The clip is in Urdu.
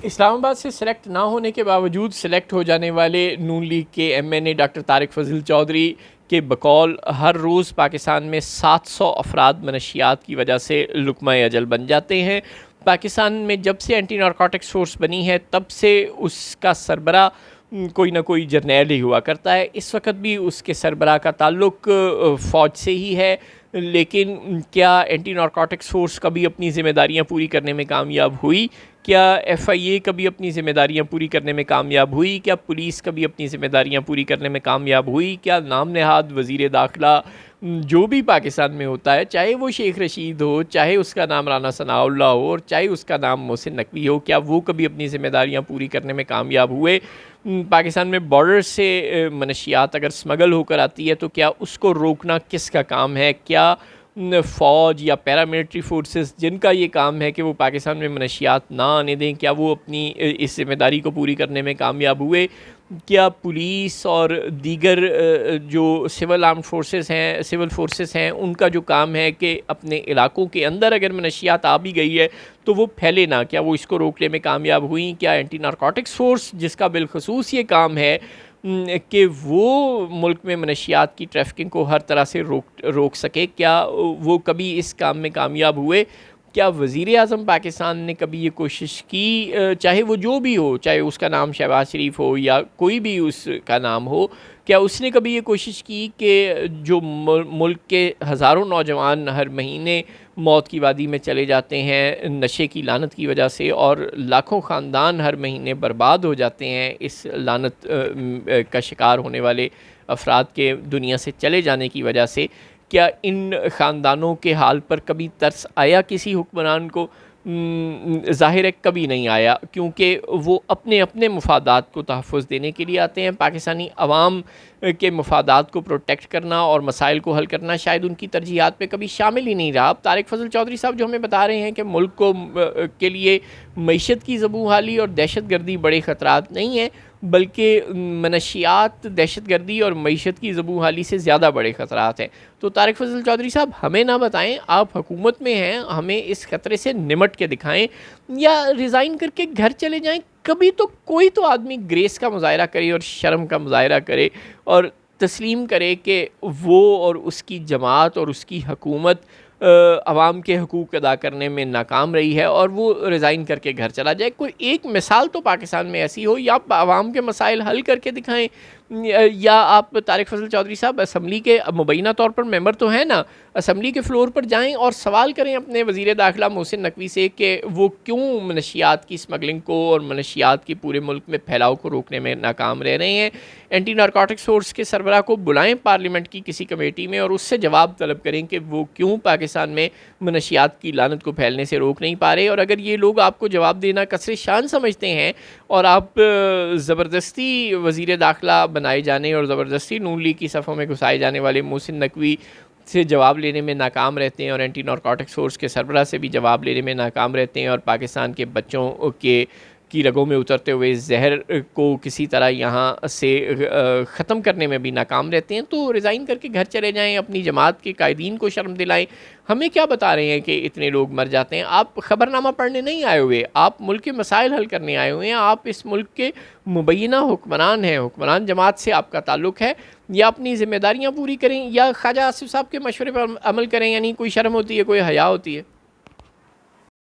اسلام آباد سے سلیکٹ نہ ہونے کے باوجود سلیکٹ ہو جانے والے نون لیگ کے ایم این اے ڈاکٹر طارق فضل چودھری کے بقول ہر روز پاکستان میں 700 افراد منشیات کی وجہ سے لقمہ اجل بن جاتے ہیں۔ پاکستان میں جب سے اینٹی نارکوٹکس فورس بنی ہے تب سے اس کا سربراہ کوئی نہ کوئی جرنیل ہی ہوا کرتا ہے۔ اس وقت بھی اس کے سربراہ کا تعلق فوج سے ہی ہے، لیکن کیا اینٹی نارکوٹکس فورس کبھی اپنی ذمہ داریاں پوری کرنے میں کامیاب ہوئی؟ کیا ایف آئی اے کبھی اپنی ذمہ داریاں پوری کرنے میں کامیاب ہوئی؟ کیا پولیس کبھی اپنی ذمہ داریاں پوری کرنے میں کامیاب ہوئی؟ کیا نام نہاد وزیر داخلہ جو بھی پاکستان میں ہوتا ہے، چاہے وہ شیخ رشید ہو، چاہے اس کا نام رانا ثناء اللہ ہو، اور چاہے اس کا نام محسن نقوی ہو، کیا وہ کبھی اپنی ذمہ داریاں پوری کرنے میں کامیاب ہوئے؟ پاکستان میں بارڈر سے منشیات اگر سمگل ہو کر آتی ہے تو کیا اس کو روکنا کس کا کام ہے؟ کیا فوج یا پیراملٹری فورسز جن کا یہ کام ہے کہ وہ پاکستان میں منشیات نہ آنے دیں، کیا وہ اپنی اس ذمہ داری کو پوری کرنے میں کامیاب ہوئے؟ کیا پولیس اور دیگر جو سول آرمڈ فورسز ہیں ان کا جو کام ہے کہ اپنے علاقوں کے اندر اگر منشیات آ بھی گئی ہے تو وہ پھیلے نہ، کیا وہ اس کو روکنے میں کامیاب ہوئیں؟ کیا اینٹی نارکوٹکس فورس جس کا بالخصوص یہ کام ہے کہ وہ ملک میں منشیات کی ٹریفکنگ کو ہر طرح سے روک سکے، کیا وہ کبھی اس کام میں کامیاب ہوئے؟ کیا وزیر اعظم پاکستان نے کبھی یہ کوشش کی، چاہے وہ جو بھی ہو، چاہے اس کا نام شہباز شریف ہو یا کوئی بھی اس کا نام ہو، کیا اس نے کبھی یہ کوشش کی کہ جو ملک کے ہزاروں نوجوان ہر مہینے موت کی وادی میں چلے جاتے ہیں نشے کی لعنت کی وجہ سے، اور لاکھوں خاندان ہر مہینے برباد ہو جاتے ہیں اس لعنت کا شکار ہونے والے افراد کے دنیا سے چلے جانے کی وجہ سے، کیا ان خاندانوں کے حال پر کبھی ترس آیا کسی حکمران کو؟ ظاہر ہے کبھی نہیں آیا، کیونکہ وہ اپنے مفادات کو تحفظ دینے کے لیے آتے ہیں۔ پاکستانی عوام کے مفادات کو پروٹیکٹ کرنا اور مسائل کو حل کرنا شاید ان کی ترجیحات میں کبھی شامل ہی نہیں رہا۔ اب طارق فضل چودھری صاحب جو ہمیں بتا رہے ہیں کہ ملک کو کے لیے معیشت کی زبوں حالی اور دہشت گردی بڑے خطرات نہیں ہیں، بلکہ منشیات دہشت گردی اور معیشت کی زبوں حالی سے زیادہ بڑے خطرات ہیں۔ تو طارق فضل چودھری صاحب ہمیں نہ بتائیں، آپ حکومت میں ہیں، ہمیں اس خطرے سے نمٹ کے دکھائیں، یا ریزائن کر کے گھر چلے جائیں۔ کبھی تو کوئی تو آدمی گریس کا مظاہرہ کرے اور شرم کا مظاہرہ کرے اور تسلیم کرے کہ وہ اور اس کی جماعت اور اس کی حکومت عوام کے حقوق ادا کرنے میں ناکام رہی ہے، اور وہ ریزائن کر کے گھر چلا جائے۔ کوئی ایک مثال تو پاکستان میں ایسی ہو، یا آپ عوام کے مسائل حل کر کے دکھائیں، یا آپ طارق فضل چودھری صاحب اسمبلی کے مبینہ طور پر ممبر تو ہیں نا، اسمبلی کے فلور پر جائیں اور سوال کریں اپنے وزیر داخلہ محسن نقوی سے کہ وہ کیوں منشیات کی سمگلنگ کو اور منشیات کی پورے ملک میں پھیلاؤ کو روکنے میں ناکام رہ رہے ہیں۔ اینٹی نارکوٹکس فورس کے سربراہ کو بلائیں پارلیمنٹ کی کسی کمیٹی میں اور اس سے جواب طلب کریں کہ وہ کیوں پاکستان میں منشیات کی لعنت کو پھیلنے سے روک نہیں پا رہے۔ اور اگر یہ لوگ آپ کو جواب دینا کثر شان سمجھتے ہیں اور آپ زبردستی وزیر داخلہ بنائے جانے اور زبردستی نون لیگ کی صفوں میں گھسائے جانے والے محسن نقوی سے جواب لینے میں ناکام رہتے ہیں، اور اینٹی نارکوٹکس فورس کے سربراہ سے بھی جواب لینے میں ناکام رہتے ہیں، اور پاکستان کے بچوں کی رگوں میں اترتے ہوئے زہر کو کسی طرح یہاں سے ختم کرنے میں بھی ناکام رہتے ہیں، تو ریزائن کر کے گھر چلے جائیں، اپنی جماعت کے قائدین کو شرم دلائیں۔ ہمیں کیا بتا رہے ہیں کہ اتنے لوگ مر جاتے ہیں؟ آپ خبرنامہ پڑھنے نہیں آئے ہوئے، آپ ملک کے مسائل حل کرنے آئے ہوئے ہیں۔ آپ اس ملک کے مبینہ حکمران ہیں، حکمران جماعت سے آپ کا تعلق ہے۔ یا اپنی ذمہ داریاں پوری کریں، یا خواجہ آصف صاحب کے مشورے پر عمل کریں، یعنی کوئی شرم ہوتی ہے، کوئی حیا ہوتی ہے؟